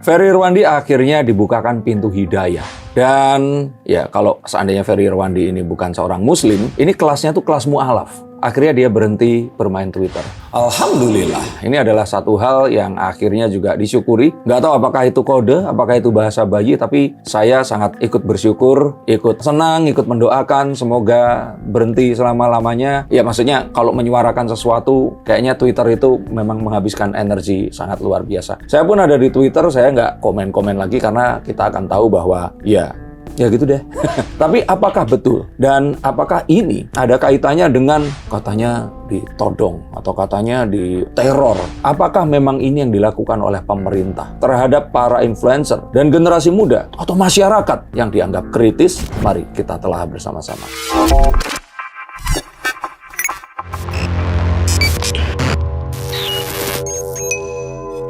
Ferry Irwandi akhirnya dibukakan pintu hidayah. Dan ya kalau seandainya Ferry Irwandi ini bukan seorang muslim, ini kelasnya tuh kelas mu'alaf. Akhirnya dia berhenti bermain Twitter. Alhamdulillah, ini adalah satu hal yang akhirnya juga disyukuri. Nggak tahu apakah itu kode, apakah itu bahasa bayi, tapi saya sangat ikut bersyukur, ikut senang, ikut mendoakan, semoga berhenti selama-lamanya. Ya maksudnya kalau menyuarakan sesuatu, kayaknya Twitter itu memang menghabiskan energi sangat luar biasa. Saya pun ada di Twitter, saya nggak komen-komen lagi karena kita akan tahu bahwa ya gitu deh. Tapi apakah betul? Dan apakah ini ada kaitannya dengan katanya ditodong atau katanya diteror? Apakah memang ini yang dilakukan oleh pemerintah terhadap para influencer dan generasi muda atau masyarakat yang dianggap kritis? Mari kita telah bersama-sama.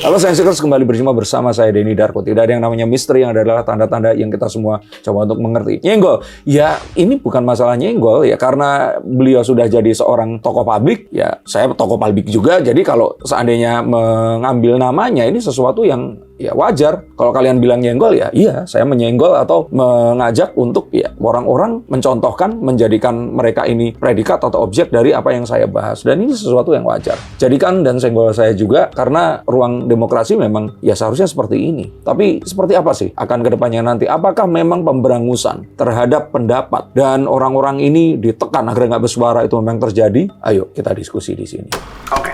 Halo Science-Seekers, kembali berjumpa bersama saya Denny Darko. Tidak ada yang namanya misteri, yang adalah tanda-tanda yang kita semua coba untuk mengerti. Nyenggol, ya ini bukan masalah nyenggol ya, karena beliau sudah jadi seorang tokoh publik, ya saya tokoh publik juga, jadi kalau seandainya mengambil namanya, ini sesuatu yang ya wajar. Kalau kalian bilang nyenggol, ya iya, saya menyenggol atau mengajak untuk ya orang-orang mencontohkan, menjadikan mereka ini predikat atau objek dari apa yang saya bahas. Dan ini sesuatu yang wajar. Jadikan dan senggol saya juga, karena ruang demokrasi memang ya seharusnya seperti ini. Tapi seperti apa sih akan kedepannya nanti? Apakah memang pemberangusan terhadap pendapat dan orang-orang ini ditekan agar nggak bersuara itu memang terjadi? Ayo kita diskusi di sini. Oke.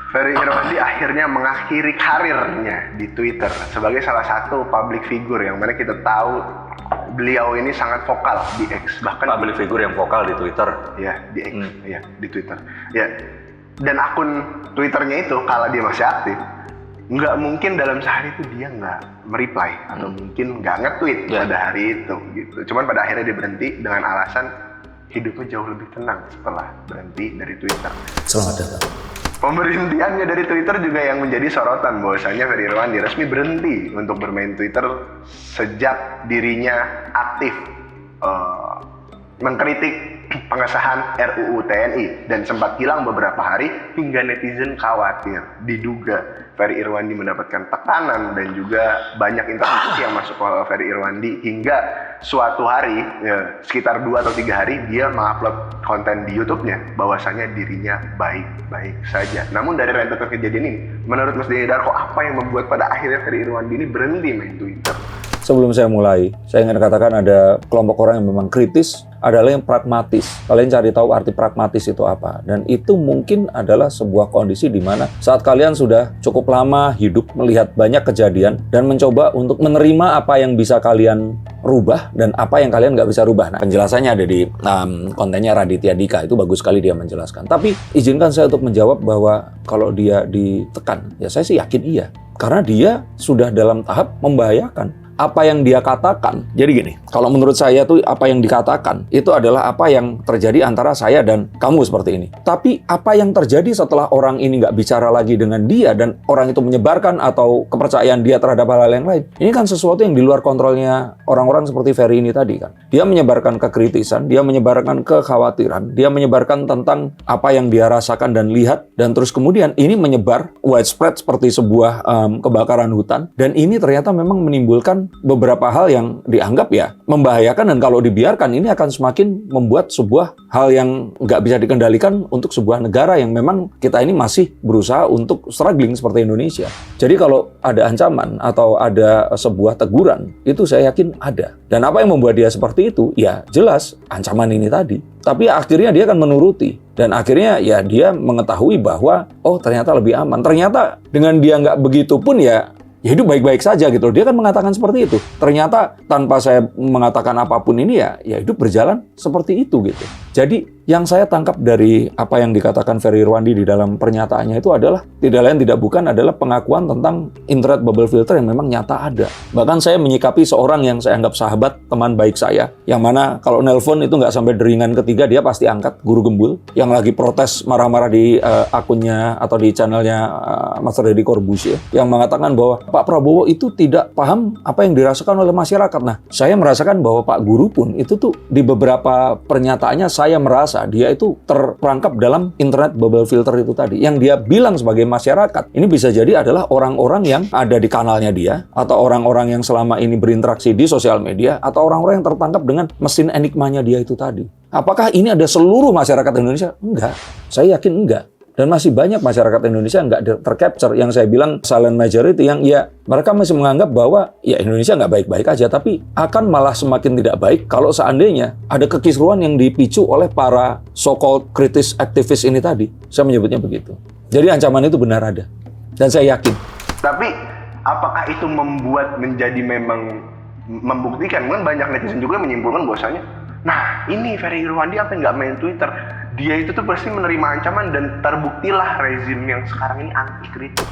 Ferry Irwandi akhirnya mengakhiri karirnya di Twitter sebagai salah satu public figure yang mana kita tahu beliau ini sangat vokal di X, bahkan public figure yang vokal di Twitter. Ya, di X, ya, di Twitter. Ya. Dan akun Twitternya itu kalau dia masih aktif, nggak mungkin dalam sehari itu dia nggak mereply atau mungkin nggak nge-tweet pada hari itu gitu. Cuman pada akhirnya dia berhenti dengan alasan hidupnya jauh lebih tenang setelah berhenti dari Twitter. Selamat datang. Pemberhentiannya dari Twitter juga yang menjadi sorotan, bahwasanya Ferry Irwandi resmi berhenti untuk bermain Twitter sejak dirinya aktif mengkritik pengesahan RUU TNI dan sempat hilang beberapa hari hingga netizen khawatir diduga Ferry Irwandi mendapatkan tekanan dan juga banyak intervensi yang masuk ke Ferry Irwandi hingga suatu hari ya, sekitar 2 atau 3 hari dia mengupload konten di YouTube-nya bahwasanya dirinya baik-baik saja. Namun dari rentetan kejadian ini, menurut Mas Denny Darko, apa yang membuat pada akhirnya Ferry Irwandi ini berhenti main Twitter? Sebelum saya mulai, saya ingin katakan ada kelompok orang yang memang kritis, adalah yang pragmatis. Kalian cari tahu arti pragmatis itu apa. Dan itu mungkin adalah sebuah kondisi di mana saat kalian sudah cukup lama hidup melihat banyak kejadian dan mencoba untuk menerima apa yang bisa kalian rubah dan apa yang kalian nggak bisa rubah. Nah, penjelasannya ada di kontennya Raditya Dika, itu bagus sekali dia menjelaskan. Tapi izinkan saya untuk menjawab bahwa kalau dia ditekan, ya saya sih yakin iya. Karena dia sudah dalam tahap membahayakan. Apa yang dia katakan, jadi gini, kalau menurut saya tuh apa yang dikatakan itu adalah apa yang terjadi antara saya dan kamu seperti ini. Tapi apa yang terjadi setelah orang ini nggak bicara lagi dengan dia dan orang itu menyebarkan atau kepercayaan dia terhadap hal-hal yang lain, ini kan sesuatu yang di luar kontrolnya orang-orang seperti Ferry ini tadi kan. Dia menyebarkan kekritisan, dia menyebarkan kekhawatiran, dia menyebarkan tentang apa yang dia rasakan dan lihat, dan terus kemudian ini menyebar widespread seperti sebuah kebakaran hutan, dan ini ternyata memang menimbulkan beberapa hal yang dianggap ya membahayakan, dan kalau dibiarkan ini akan semakin membuat sebuah hal yang nggak bisa dikendalikan untuk sebuah negara yang memang kita ini masih berusaha untuk struggling seperti Indonesia. Jadi kalau ada ancaman atau ada sebuah teguran, itu saya yakin ada. Dan apa yang membuat dia seperti itu? Ya jelas ancaman ini tadi. Tapi akhirnya dia akan menuruti. Dan akhirnya ya dia mengetahui bahwa oh ternyata lebih aman. Ternyata dengan dia nggak begitu pun ya hidup baik-baik saja gitu. Dia kan mengatakan seperti itu. Ternyata tanpa saya mengatakan apapun ini ya hidup berjalan seperti itu gitu. Jadi yang saya tangkap dari apa yang dikatakan Ferry Irwandi di dalam pernyataannya itu adalah tidak lain tidak bukan adalah pengakuan tentang internet bubble filter yang memang nyata ada. Bahkan saya menyikapi seorang yang saya anggap sahabat, teman baik saya, yang mana kalau nelpon itu nggak sampai deringan ketiga dia pasti angkat, Guru Gembul, yang lagi protes marah-marah di akunnya atau di channelnya Mas Deddy Corbuzier, yang mengatakan bahwa Pak Prabowo itu tidak paham apa yang dirasakan oleh masyarakat. Nah, saya merasakan bahwa Pak Guru pun itu tuh di beberapa pernyataannya saya merasa dia itu terperangkap dalam internet bubble filter itu tadi. Yang dia bilang sebagai masyarakat, ini bisa jadi adalah orang-orang yang ada di kanalnya dia, atau orang-orang yang selama ini berinteraksi di sosial media, atau orang-orang yang tertangkap dengan mesin enigmanya dia itu tadi. Apakah ini ada seluruh masyarakat Indonesia? Enggak. Saya yakin enggak. Dan masih banyak masyarakat Indonesia yang nggak tercapture, yang saya bilang silent majority, yang ya mereka masih menganggap bahwa ya Indonesia nggak baik-baik aja, tapi akan malah semakin tidak baik kalau seandainya ada kekisruhan yang dipicu oleh para so-called kritis aktivis ini tadi. Saya menyebutnya begitu. Jadi ancaman itu benar ada. Dan saya yakin. Tapi apakah itu membuat menjadi memang membuktikan? Mungkin banyak netizen juga menyimpulkan bahwasanya, nah ini Ferry Irwandi apa nggak main Twitter? Dia itu tuh pasti menerima ancaman dan terbuktilah rezim yang sekarang ini anti kritik.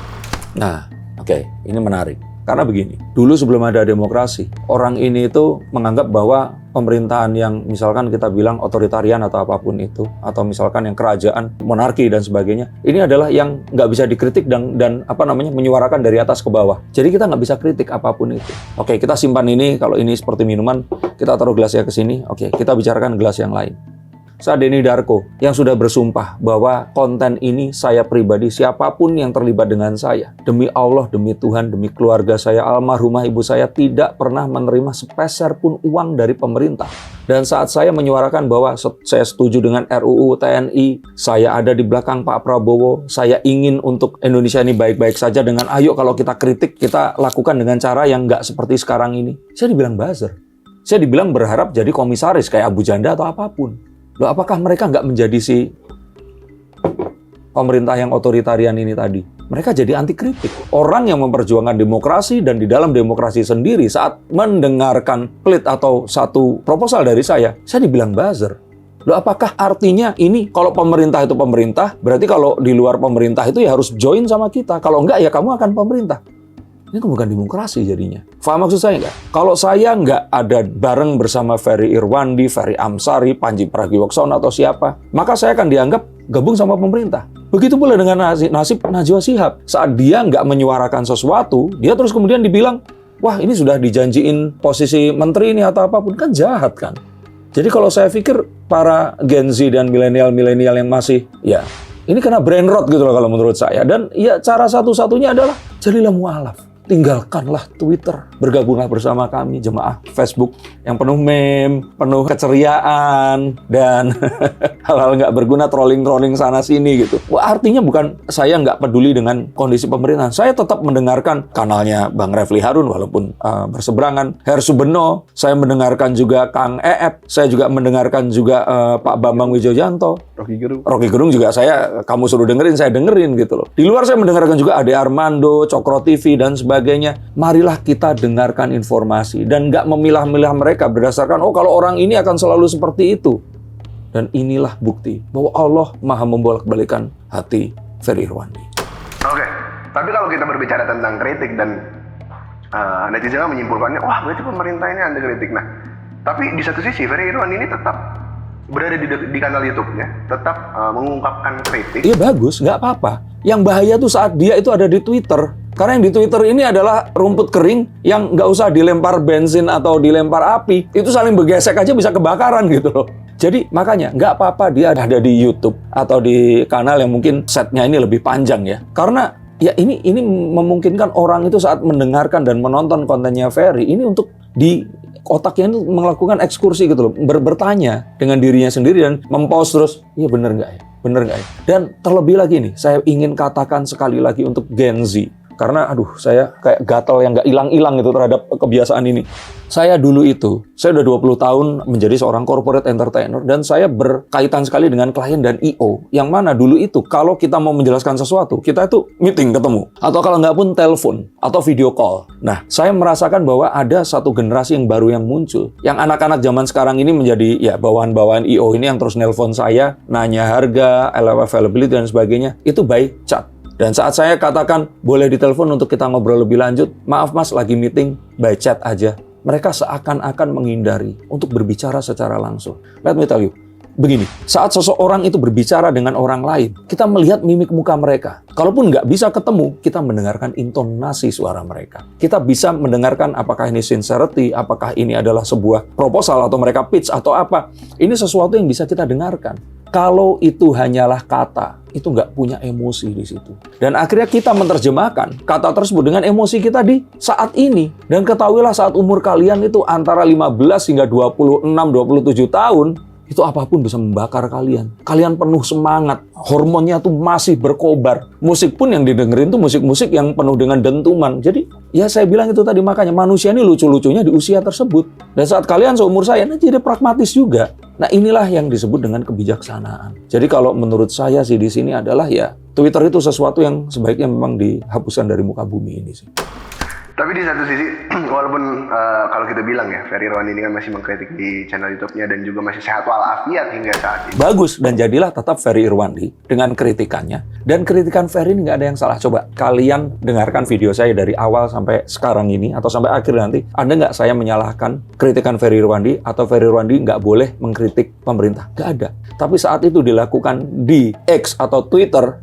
Nah, oke, ini menarik. Karena begini, dulu sebelum ada demokrasi, orang ini itu menganggap bahwa pemerintahan yang misalkan kita bilang otoritarian atau apapun itu, atau misalkan yang kerajaan, monarki dan sebagainya, ini adalah yang nggak bisa dikritik dan menyuarakan dari atas ke bawah. Jadi kita nggak bisa kritik apapun itu. Oke, kita simpan ini, kalau ini seperti minuman, kita taruh gelasnya ke sini, oke, kita bicarakan gelas yang lain. Saya Denny Darko yang sudah bersumpah bahwa konten ini saya pribadi, siapapun yang terlibat dengan saya, demi Allah, demi Tuhan, demi keluarga saya, almarhumah ibu saya, tidak pernah menerima sepeser pun uang dari pemerintah. Dan saat saya menyuarakan bahwa saya setuju dengan RUU TNI, saya ada di belakang Pak Prabowo, saya ingin untuk Indonesia ini baik-baik saja dengan ayo kalau kita kritik, kita lakukan dengan cara yang nggak seperti sekarang ini. Saya dibilang buzzer. Saya dibilang berharap jadi komisaris kayak Abu Janda atau apapun. Loh, apakah mereka nggak menjadi si pemerintah yang otoritarian ini tadi? Mereka jadi anti kritik. Orang yang memperjuangkan demokrasi dan di dalam demokrasi sendiri saat mendengarkan plead atau satu proposal dari saya dibilang buzzer. Loh, apakah artinya ini kalau pemerintah itu pemerintah, berarti kalau di luar pemerintah itu ya harus join sama kita. Kalau enggak ya kamu akan pemerintah. Ini bukan demokrasi jadinya. Faham maksud saya nggak? Kalau saya nggak ada bareng bersama Ferry Irwandi, Ferry Amsari, Panji Pragiwaksono atau siapa, maka saya akan dianggap gabung sama pemerintah. Begitu pula dengan nasib Najwa Shihab. Saat dia nggak menyuarakan sesuatu, dia terus kemudian dibilang, wah ini sudah dijanjiin posisi menteri ini atau apapun. Kan jahat kan? Jadi kalau saya pikir para Gen Z dan milenial-milenial yang masih, ya ini kena brain rot gitu loh kalau menurut saya. Dan ya cara satu-satunya adalah jadilah mu'alaf. Tinggalkanlah Twitter, bergabunglah bersama kami jemaah Facebook yang penuh meme, penuh keceriaan, dan hal-hal nggak berguna, trolling-trolling sana-sini gitu. Wah, artinya bukan saya nggak peduli dengan kondisi pemerintahan. Saya tetap mendengarkan kanalnya Bang Refli Harun walaupun berseberangan. Hersu Beno, saya mendengarkan juga Kang Eep, saya juga mendengarkan juga Pak Bambang Wijoyanto. Rocky Gerung juga kamu suruh dengerin, saya dengerin gitu loh. Di luar saya mendengarkan juga Ade Armando, Cokro TV, dan sebagainya. Marilah kita dengarkan informasi dan nggak memilah-milah mereka berdasarkan, oh kalau orang ini akan selalu seperti itu. Dan inilah bukti bahwa Allah maha membolak-balikan hati Ferry Irwandi. Oke, tapi kalau kita berbicara tentang kritik dan netizen menyimpulkannya, wah berarti pemerintah ini anti kritik. Nah, tapi di satu sisi Ferry Irwandi ini tetap berada di kanal YouTube-nya, tetap mengungkapkan kritik. Iya bagus, nggak apa-apa. Yang bahaya tuh saat dia itu ada di Twitter. Karena yang di Twitter ini adalah rumput kering yang nggak usah dilempar bensin atau dilempar api. Itu saling bergesek aja bisa kebakaran gitu loh. Jadi makanya nggak apa-apa dia ada di YouTube atau di kanal yang mungkin setnya ini lebih panjang ya. Karena ya ini memungkinkan orang itu saat mendengarkan dan menonton kontennya Ferry ini untuk di otaknya itu melakukan ekskursi gitu loh, bertanya dengan dirinya sendiri dan mempost terus, iya bener nggak ya? Bener nggak ya? Dan terlebih lagi nih, saya ingin katakan sekali lagi untuk Gen Z. Karena saya kayak gatel yang nggak hilang-hilang gitu terhadap kebiasaan ini. Saya dulu itu, saya udah 20 tahun menjadi seorang corporate entertainer dan saya berkaitan sekali dengan klien dan I.O. Yang mana dulu itu kalau kita mau menjelaskan sesuatu, kita itu meeting ketemu. Atau kalau nggak pun telepon atau video call. Nah, saya merasakan bahwa ada satu generasi yang baru yang muncul. Yang anak-anak zaman sekarang ini menjadi ya bawahan-bawahan I.O. ini yang terus nelpon saya, nanya harga, availability dan sebagainya. Itu by chat. Dan saat saya katakan, boleh ditelepon untuk kita ngobrol lebih lanjut, maaf mas, lagi meeting, by chat aja. Mereka seakan-akan menghindari untuk berbicara secara langsung. Let me tell you, begini, saat seseorang itu berbicara dengan orang lain, kita melihat mimik muka mereka. Kalaupun nggak bisa ketemu, kita mendengarkan intonasi suara mereka. Kita bisa mendengarkan apakah ini sincerity, apakah ini adalah sebuah proposal atau mereka pitch atau apa. Ini sesuatu yang bisa kita dengarkan. Kalau itu hanyalah kata, itu nggak punya emosi di situ. Dan akhirnya kita menerjemahkan kata tersebut dengan emosi kita di saat ini. Dan ketahuilah saat umur kalian itu antara 15 hingga 26, 27 tahun, itu apapun bisa membakar kalian. Kalian penuh semangat, hormonnya tuh masih berkobar. Musik pun yang didengerin tuh musik-musik yang penuh dengan dentuman. Jadi, ya saya bilang itu tadi, makanya manusia ini lucu-lucunya di usia tersebut. Dan saat kalian seumur saya, ini jadi pragmatis juga. Nah, inilah yang disebut dengan kebijaksanaan. Jadi kalau menurut saya sih di sini adalah ya, Twitter itu sesuatu yang sebaiknya memang dihapuskan dari muka bumi ini sih. Tapi di satu sisi, walaupun kalau kita bilang ya, Ferry Irwandi ini kan masih mengkritik di channel YouTube-nya dan juga masih sehat walafiat hingga saat ini. Bagus, dan jadilah tetap Ferry Irwandi dengan kritikannya. Dan kritikan Ferry ini nggak ada yang salah. Coba kalian dengarkan video saya dari awal sampai sekarang ini, atau sampai akhir nanti. Ada nggak saya menyalahkan kritikan Ferry Irwandi, atau Ferry Irwandi nggak boleh mengkritik pemerintah? Nggak ada. Tapi saat itu dilakukan di X atau Twitter,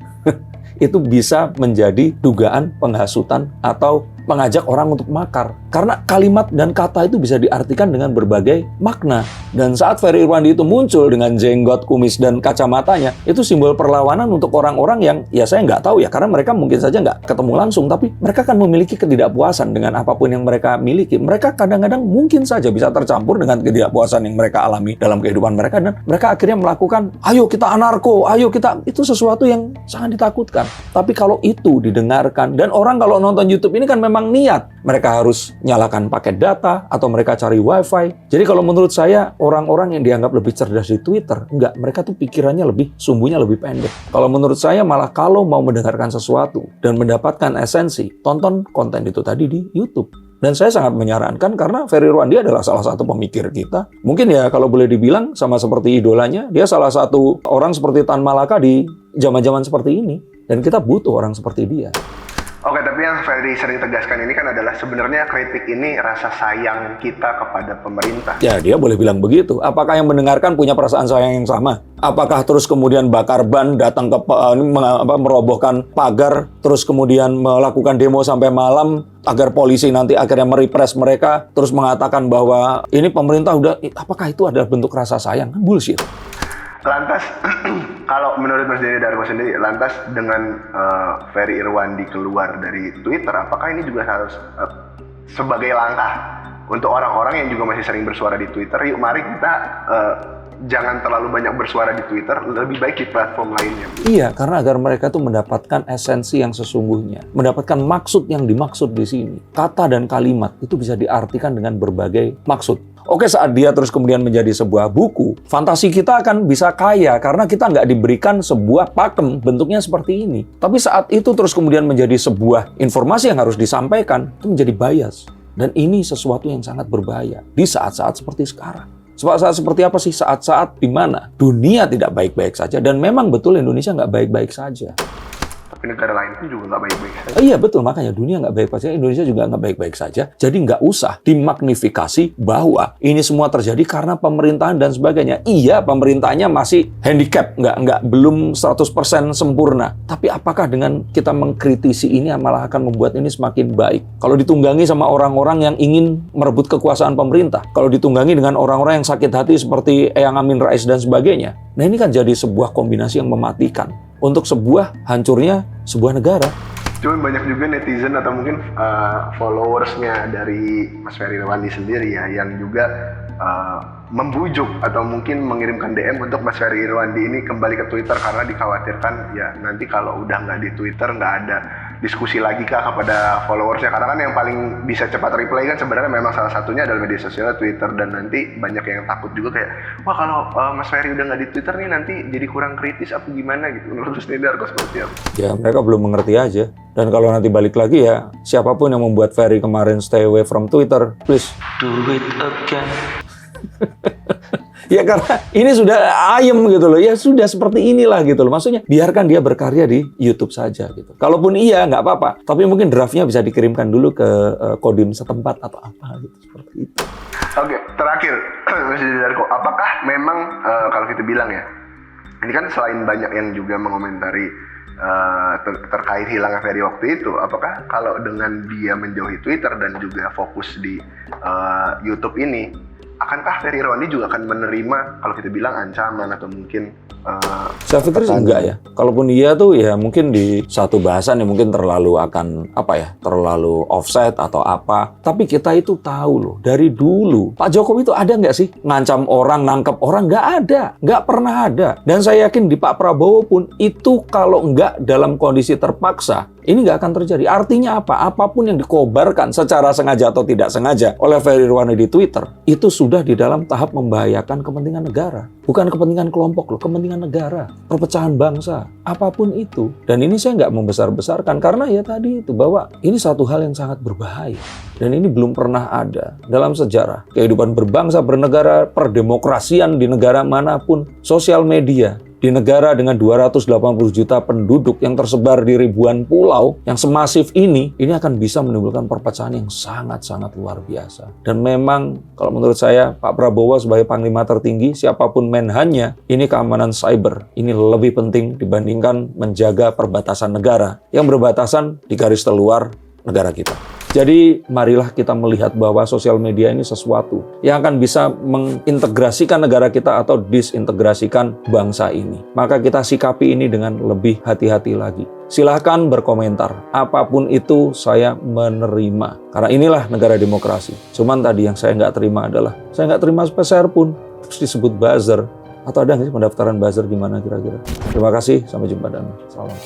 itu bisa menjadi dugaan penghasutan atau mengajak orang untuk makar. Karena kalimat dan kata itu bisa diartikan dengan berbagai makna. Dan saat Ferry Irwandi itu muncul dengan jenggot, kumis, dan kacamatanya, itu simbol perlawanan untuk orang-orang yang, ya saya nggak tahu ya, karena mereka mungkin saja nggak ketemu langsung, tapi mereka kan memiliki ketidakpuasan dengan apapun yang mereka miliki. Mereka kadang-kadang mungkin saja bisa tercampur dengan ketidakpuasan yang mereka alami dalam kehidupan mereka, dan mereka akhirnya melakukan, ayo kita anarko, ayo kita, itu sesuatu yang sangat ditakutkan. Tapi kalau itu didengarkan, dan orang kalau nonton YouTube ini kan memang niat, mereka harus nyalakan paket data atau mereka cari wifi. Jadi kalau menurut saya orang-orang yang dianggap lebih cerdas di Twitter, enggak, mereka tuh pikirannya lebih, sumbunya lebih pendek. Kalau menurut saya malah kalau mau mendengarkan sesuatu dan mendapatkan esensi, tonton konten itu tadi di YouTube. Dan saya sangat menyarankan karena Ferry Irwandi adalah salah satu pemikir kita. Mungkin ya kalau boleh dibilang sama seperti idolanya, dia salah satu orang seperti Tan Malaka di zaman-zaman seperti ini. Dan kita butuh orang seperti dia. Oke, tapi yang Ferry sering tegaskan ini kan adalah sebenarnya kritik ini rasa sayang kita kepada pemerintah. Ya, dia boleh bilang begitu. Apakah yang mendengarkan punya perasaan sayang yang sama? Apakah terus kemudian bakar ban, datang ke merobohkan pagar, terus kemudian melakukan demo sampai malam agar polisi nanti akhirnya merepress mereka, terus mengatakan bahwa ini pemerintah udah, apakah itu adalah bentuk rasa sayang? Bullshit. Lantas, kalau menurut Mas Denny Darko sendiri, lantas dengan Ferry Irwandi keluar dari Twitter, apakah ini juga harus sebagai langkah untuk orang-orang yang juga masih sering bersuara di Twitter, yuk mari kita jangan terlalu banyak bersuara di Twitter, lebih baik di platform lainnya. Iya, karena agar mereka tuh mendapatkan esensi yang sesungguhnya, mendapatkan maksud yang dimaksud di sini. Kata dan kalimat itu bisa diartikan dengan berbagai maksud. Oke, saat dia terus kemudian menjadi sebuah buku, fantasi kita akan bisa kaya karena kita nggak diberikan sebuah pakem bentuknya seperti ini. Tapi saat itu terus kemudian menjadi sebuah informasi yang harus disampaikan, itu menjadi bias. Dan ini sesuatu yang sangat berbahaya di saat-saat seperti sekarang. Saat-saat seperti apa sih? Saat-saat di mana dunia tidak baik-baik saja, dan memang betul Indonesia nggak baik-baik saja. Tapi negara lain pun juga nggak baik-baik saja. Iya betul, makanya dunia nggak baik-baik saja, Indonesia juga nggak baik-baik saja. Jadi nggak usah dimagnifikasi bahwa ini semua terjadi karena pemerintahan dan sebagainya. Iya, pemerintahnya masih handicap, belum 100% sempurna. Tapi apakah dengan kita mengkritisi ini malah akan membuat ini semakin baik? Kalau ditunggangi sama orang-orang yang ingin merebut kekuasaan pemerintah, kalau ditunggangi dengan orang-orang yang sakit hati seperti Eyang Amin Rais dan sebagainya, nah ini kan jadi sebuah kombinasi yang mematikan untuk sebuah hancurnya sebuah negara. Cuman banyak juga netizen atau mungkin followersnya dari Mas Ferry Irwandi sendiri ya, yang juga membujuk atau mungkin mengirimkan DM untuk Mas Ferry Irwandi ini kembali ke Twitter karena dikhawatirkan ya nanti kalau udah nggak di Twitter nggak ada diskusi lagi kah kepada followersnya, karena kan yang paling bisa cepat reply kan sebenarnya memang salah satunya adalah media sosial Twitter, dan nanti banyak yang takut juga kayak wah kalau Mas Ferry udah nggak di Twitter nih nanti jadi kurang kritis apa gimana gitu. Menurut Mas Darko seperti apa? Ya mereka belum mengerti aja, dan kalau nanti balik lagi ya siapapun yang membuat Ferry kemarin stay away from Twitter, please do it again. Ya karena ini sudah ayem gitu loh. Ya sudah seperti inilah gitu loh. Maksudnya biarkan dia berkarya di YouTube saja gitu. Kalaupun iya nggak apa-apa. Tapi mungkin draftnya bisa dikirimkan dulu ke Kodim setempat atau apa gitu. Seperti itu. Oke, terakhir Mas Darko, apakah memang kalau kita bilang ya, ini kan selain banyak yang juga mengomentari terkait hilangnya Ferry waktu itu, apakah kalau dengan dia menjauhi Twitter dan juga fokus di YouTube ini, akankah Ferry Irwandi juga akan menerima kalau kita bilang ancaman atau mungkin saya pikir sih enggak ya. Kalaupun iya tuh ya mungkin di satu bahasan yang mungkin terlalu akan terlalu offset atau apa. Tapi kita itu tahu loh dari dulu Pak Jokowi itu ada nggak sih ngancam orang, nangkep orang? Nggak ada, nggak pernah ada. Dan saya yakin di Pak Prabowo pun itu kalau nggak dalam kondisi terpaksa ini nggak akan terjadi. Artinya apa? Apapun yang dikobarkan secara sengaja atau tidak sengaja oleh Ferry Irwandi di Twitter, itu sudah di dalam tahap membahayakan kepentingan negara. Bukan kepentingan kelompok loh, kepentingan negara. Perpecahan bangsa. Apapun itu. Dan ini saya nggak membesar-besarkan karena ya tadi itu bahwa ini satu hal yang sangat berbahaya. Dan ini belum pernah ada dalam sejarah. Kehidupan berbangsa, bernegara, perdemokrasian di negara manapun, sosial media. Di negara dengan 280 juta penduduk yang tersebar di ribuan pulau yang semasif ini akan bisa menimbulkan perpecahan yang sangat-sangat luar biasa. Dan memang kalau menurut saya Pak Prabowo sebagai panglima tertinggi, siapapun menhannya, ini keamanan cyber. Ini lebih penting dibandingkan menjaga perbatasan negara yang berbatasan di garis terluar negara kita. Jadi marilah kita melihat bahwa sosial media ini sesuatu yang akan bisa mengintegrasikan negara kita atau disintegrasikan bangsa ini. Maka kita sikapi ini dengan lebih hati-hati lagi. Silahkan berkomentar. Apapun itu saya menerima. Karena inilah negara demokrasi. Cuman tadi yang saya nggak terima adalah, saya nggak terima sepeser pun terus disebut buzzer. Atau ada nggak sih pendaftaran buzzer di mana kira-kira? Terima kasih, sampai jumpa dan salam.